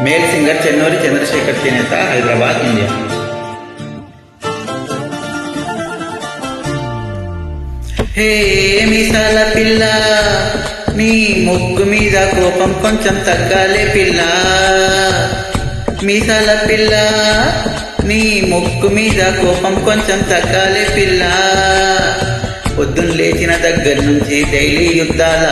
Male singer Chennuri Chandrasekhar చేనేత, Hyderabad, India. హే మీసాల పిల్ల, నీ ముక్కు మీద కోపం కొంచెం తగ్గాలే పిల్ల. మీసాల పిల్ల, నీ ముక్కు మీద కోపం కొంచెం తగ్గాలే పిల్ల. పొద్దున్న లేచిన దగ్గర నుంచి డైలీ యుద్ధాల,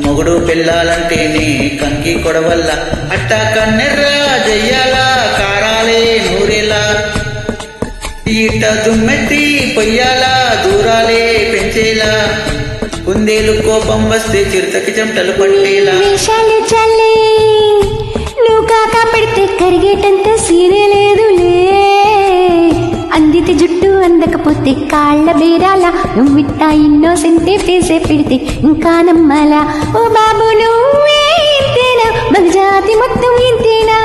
మొగుడు పిల్లాలంటేనే కంకి కొడవల్ల. అట్టా కన్నెర్రా జయ్యాలా, కారాలే నూరేలా. ఈట దుమ్మెత్తి పొయ్యాలా, దూరాలే పెంచేలా. కుందేలు కోపం వస్తే చిరుతకి చెమటలు పట్టేలా. నువ్వు కాక పెడితే కరిగేటంత సీరే లేదులే. అందితే జుట్టు అందకపోతే కాళ్ళ బేరాల. నువ్విట్టా ఇన్నోసెంటే ఫేసే పెడితే ఇంకా నమ్మాలా. ఓ బాబు నువ్వే ఇంతేనా, మగజాతి మొత్తం ఇంతేనా.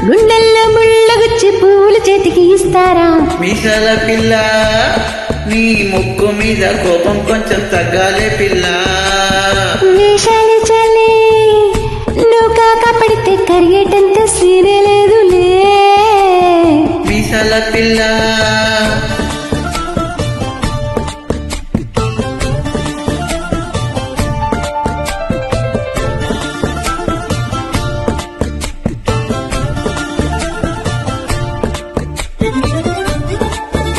గుండెల్లో ముళ్ళగుచ్చి పూలు చేతికి ఇస్తారా. మీసాల పిల్ల, నీ ముక్కు మీద కోపం కొంచెం తగ్గాలే పిల్ల. వేషాలు చల్లే, నువ్వు కాక పడితే కరిగేటంత సీరే లేదులే. మీసాల పిల్ల.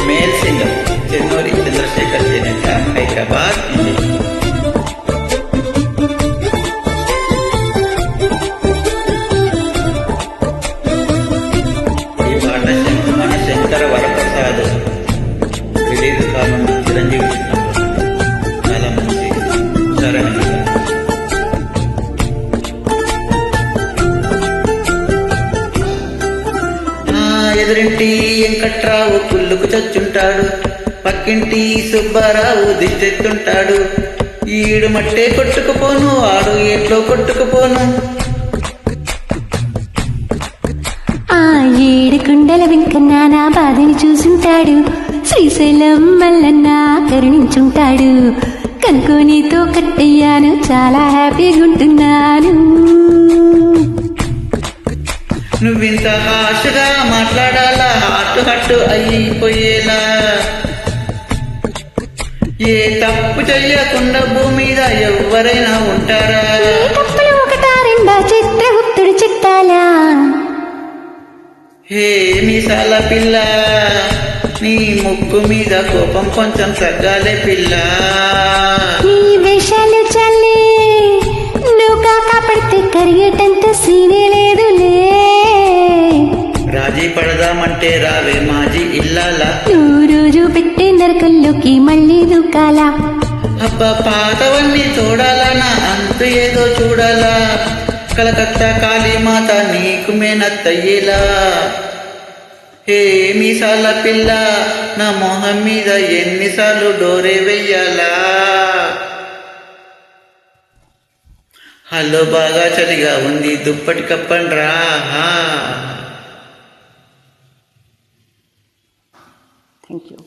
మేల్ సింగర్ చెన్నూరి చంద్రశేఖర్ చేనేత, హైదరాబాద్, ఇండియా. ఈ పాట మన శంకర వరప్రసాద్ రిలీజ్ కాలం చిరంజీవి చాలా మంచి సరైన ఎదురింటి వెంకట్రావు పుల్లుకు చచ్చుంటాడు, పక్కింటి సుబ్బారావు దిష్టెత్తుంటాడు. ఈడు మట్టే కొట్టుకుపోను, ఆడు ఎట్లో కొట్టుకుపోను. ఆ ఏడు కుండల వెంకన్న నా బాధని చూసుంటాడు. శ్రీశైలం మల్లన్న కరుణించుంటాడు. కనుకోనితో కట్టయ్యాను, చాలా హ్యాపీగా ఉంటున్నాను. నువ్వింత హాషగా మాట్లాడాలా, హట్టు హట్టు అయిపోయేలా. ఏ తప్పు చెయ్యకుండా భూమి మీద ఎవరైనా ఉంటారా. తప్పులు ఒకటా రెండా చిత్రగుప్తుడు చిట్టాలా. హే మీసాల పిల్ల, నీ ముక్కు మీద కోపం కొంచెం తగ్గాలే పిల్ల. ఈ వేషాలు చల్లి, నువ్వు కాక పడితే కరిగేటంత సీనే లేదులే. రాజీ పడదామంటే రావే మాజీ ఇల్లాలా. నువ్వు రోజు పెట్టే నరకల్లోకి మళ్ళీ దూకాలా. అబ్బా పాతవన్నీ చూడాలా, నా అంతు ఏదో చూడాలా. కలకత్తా కాళీమాత నీకు మేనత్తయ్యేలా. హే మీసాల పిల్ల, నా మొహం మీద ఎన్నిసార్లు డోరే వెయ్యాలా. హలో బాగా చలిగా ఉంది, దుప్పటి కప్పండ్రా. Thank you.